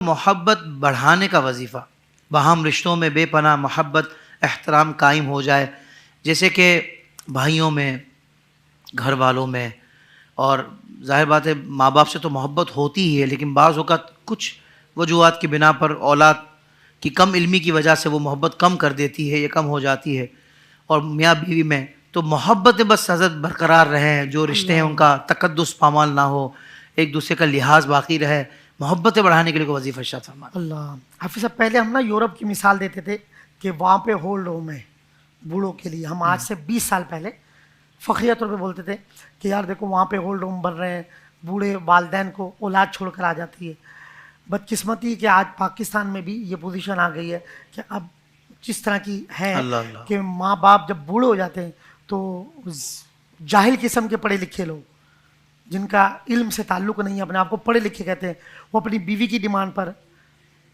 محبت بڑھانے کا وظیفہ، باہم رشتوں میں بے پناہ محبت احترام قائم ہو جائے، جیسے کہ بھائیوں میں، گھر والوں میں، اور ظاہر بات ہے ماں باپ سے تو محبت ہوتی ہی ہے، لیکن بعض اوقات کچھ وجوہات کی بنا پر اولاد کی کم علمی کی وجہ سے وہ محبت کم کر دیتی ہے یا کم ہو جاتی ہے، اور میاں بیوی میں تو محبت بس حضرت برقرار رہیں، جو رشتے ہیں ان کا تقدس پامال نہ ہو، ایک دوسرے کا لحاظ باقی رہے، محبتیں بڑھانے کے لیے کوئی وظیفہ ارشاد فرمائیں۔ اللہ حافظ صاحب، پہلے ہم نا یورپ کی مثال دیتے تھے کہ وہاں پہ ہولڈ ہوم ہے بوڑھوں کے لیے. ہم آج سے 20 سال پہلے فخریہ طور پہ بولتے تھے کہ یار دیکھو وہاں پہ ہولڈ ہوم بن رہے ہیں، بوڑھے والدین کو اولاد چھوڑ کر آ جاتی ہے. بدقسمتی کہ آج پاکستان میں بھی یہ پوزیشن آ گئی ہے کہ اب جس طرح کی ہے کہ ماں باپ جب بوڑھے ہو جاتے ہیں تو جاہل قسم کے پڑھے لکھے لوگ جن کا علم سے تعلق نہیں ہے، اپنے آپ کو پڑھے لکھے کہتے ہیں، وہ اپنی بیوی کی ڈیمانڈ پر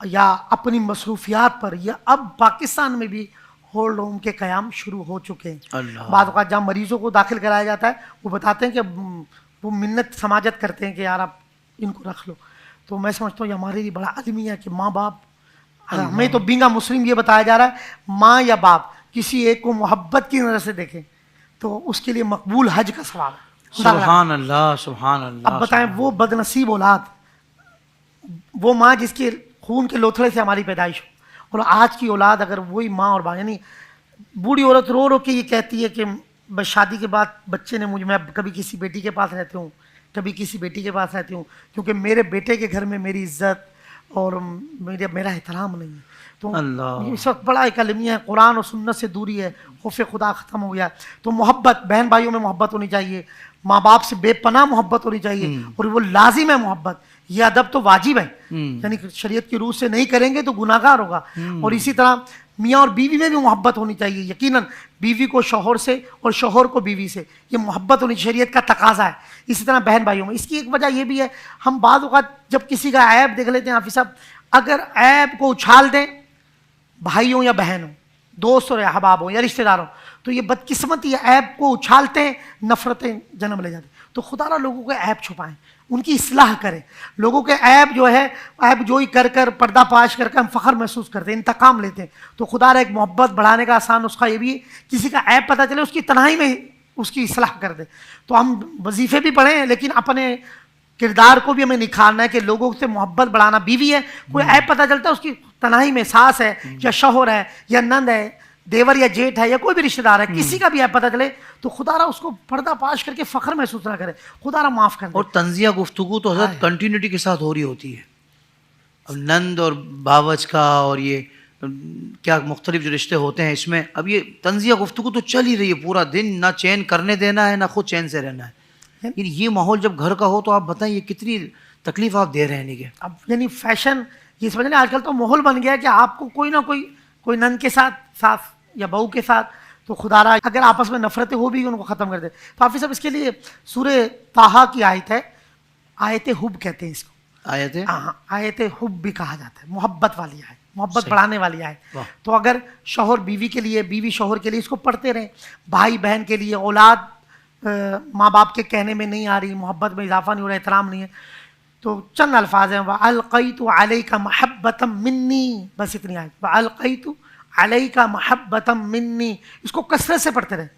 یا اپنی مصروفیات پر، یا اب پاکستان میں بھی ہولڈ ہوم کے قیام شروع ہو چکے ہیں. بعض اوقات جہاں مریضوں کو داخل کرایا جاتا ہے وہ بتاتے ہیں کہ وہ منت سماجت کرتے ہیں کہ یار آپ ان کو رکھ لو. تو میں سمجھتا ہوں یہ ہمارے لیے بڑا عالمی ہے کہ ماں باپ، ہمیں تو بینگا مسلم یہ بتایا جا رہا ہے ماں یا باپ کسی ایک کو محبت کی نظر سے دیکھیں تو اس کے لیے مقبول حج کا ثواب ہے. سبحان اللہ سبحان اللہ. اب بتائیں وہ بد نصیب اولاد، وہ ماں جس کے خون کے لوتھڑے سے ہماری پیدائش ہو، اور آج کی اولاد اگر وہی ماں اور باپ، یعنی بوڑھی عورت رو رو کے یہ کہتی ہے کہ بس شادی کے بعد بچے نے مجھے، میں کبھی کسی بیٹی کے پاس رہتی ہوں، کبھی کسی بیٹی کے پاس رہتی ہوں، کیونکہ میرے بیٹے کے گھر میں میری عزت اور میرا احترام نہیں ہے. تو اس وقت بڑا ایک المیہ ہے، قرآن اور سنت سے دوری ہے، خوف خدا ختم ہو گیا. تو محبت، بہن بھائیوں میں محبت ہونی چاہیے، ماں باپ سے بے پناہ محبت ہونی چاہیے، اور وہ لازم ہے محبت. یہ ادب تو واجب ہے، یعنی شریعت کی روح سے نہیں کریں گے تو گناہ گار ہوگا. اور اسی طرح میاں اور بیوی میں بھی محبت ہونی چاہیے، یقیناً بیوی کو شوہر سے اور شوہر کو بیوی سے، یہ محبت ہونی شریعت کا تقاضا ہے. اسی طرح بہن بھائیوں میں. اس کی ایک وجہ یہ بھی ہے، ہم بعض اوقات جب کسی کا عیب دیکھ لیتے ہیں حافظ صاحب، اگر عیب کو اچھال دیں بھائیوں یا بہنوں، دوست اور احباب ہوں یا رشتہ داروں، تو یہ بدقسمتی عیب کو اچھالتے ہیں، نفرتیں جنم لے جاتی. تو خدا را لوگوں کے عیب چھپائیں، ان کی اصلاح کریں. لوگوں کے عیب جو ہے، عیب جوئی کر کر، پردہ پاش کر کے ہم فخر محسوس کرتے ہیں، انتقام لیتے ہیں. تو خدا را ایک محبت بڑھانے کا آسان نسخہ یہ بھی ہے، کسی کا عیب پتہ چلے اس کی تنہائی میں اس کی اصلاح کر دیں. تو ہم وظیفے بھی پڑھیں لیکن اپنے کردار کو بھی ہمیں نکھارنا ہے کہ لوگوں سے محبت بڑھانا. بیوی ہے، کوئی عیب پتہ چلتا ہے اس کی تنہائی میں، ساس ہے یا شوہر ہے یا نند ہے، دیور یا جیٹھ ہے یا کوئی بھی رشتہ دار ہے، کسی کا بھی عیب پتہ چلے تو خدا را اس کو پردہ پاش کر کے فخر محسوس نہ کرے، خدا را معاف کر دے. اور تنزیہ گفتگو تو حضرت کنٹینیوٹی کے ساتھ ہو رہی ہوتی ہے. اب نند اور باوج کا اور یہ کیا مختلف جو رشتے ہوتے ہیں، اس میں اب یہ تنزیہ گفتگو تو چل ہی رہی ہے پورا دن، نہ چین کرنے دینا ہے نہ خود چین سے رہنا ہے. یعنی یہ ماحول جب گھر کا ہو تو آپ بتائیں یہ کتنی تکلیف آپ دے رہے ہیں. اب یعنی فیشن یہ سمجھ لیں آج کل تو ماحول بن گیا ہے کہ آپ کو کوئی نہ کوئی نند کے ساتھ، ساس یا بہو کے ساتھ، تو خدا را اگر آپس میں نفرتیں ہو بھی ان کو ختم کر دے. تو حافظ صاحب اس کے لیے سورہ طٰہٰ کی آیت ہے، آیت حب کہتے ہیں اس کو، آیت حب بھی کہا جاتا ہے، محبت والی آیت، محبت بڑھانے والی آیت. تو اگر شوہر بیوی کے لیے، بیوی شوہر کے لیے اس کو پڑھتے رہیں، بھائی بہن کے لیے، اولاد ماں باپ کے کہنے میں نہیں آ رہی، محبت میں اضافہ نہیں ہو رہا، احترام نہیں ہے، تو چند الفاظ ہیں، وَأَلْقَيْتُ عَلَيْكَ مَحَبَّةً مِّنِّي، بس اتنی آیت، وَأَلْقَيْتُ عَلَيْكَ مَحَبَّةً مِّنِّي. اس کو کثرت سے پڑھتے رہیں،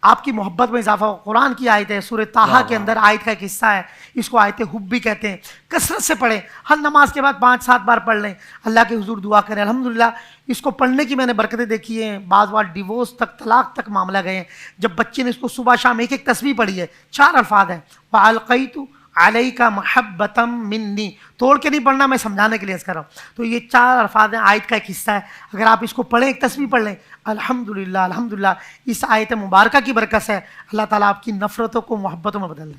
آپ کی محبت میں اضافہ ہو. قرآن کی آیت ہے، سورہ طٰہٰ کے اندر آیت کا ایک حصہ ہے، اس کو آیت حب بھی کہتے ہیں. کثرت سے پڑھیں، ہر نماز کے بعد 5-7 بار پڑھ لیں، اللہ کے حضور دعا کریں. الحمدللہ اس کو پڑھنے کی میں نے برکتیں دیکھی ہیں. بعض بار ڈیورس تک، طلاق تک معاملہ گئے ہیں جب بچے نے اس کو صبح شام ایک ایک تسبیح پڑھی ہے. 4 الفاظ ہیں، وَأَلْقَيْتُ عَلَيْكَ مَحَبَّةً مِّنِّي، توڑ کے نہیں پڑھنا، میں سمجھانے کے لیے عرض کر رہا ہوں. تو یہ 4 الفاظ ہیں، آیت کا ایک حصہ ہے. اگر آپ اس کو پڑھیں، ایک تسبیح پڑھ لیں، الحمدللہ الحمدللہ، اس آیت مبارکہ کی برکت سے اللہ تعالیٰ آپ کی نفرتوں کو محبتوں میں بدل دے.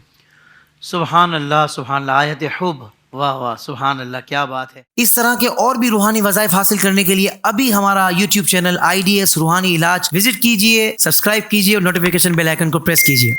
سبحان اللہ سبحان اللہ. آیت حب، واہ واہ، سبحان اللہ، کیا بات ہے. اس طرح کے اور بھی روحانی وظائف حاصل کرنے کے لیے ابھی ہمارا یوٹیوب چینل IDS روحانی علاج وزٹ کیجئے، سبسکرائب کیجئے اور نوٹیفیکیشن بیل آئیکن کو پریس کیجئے.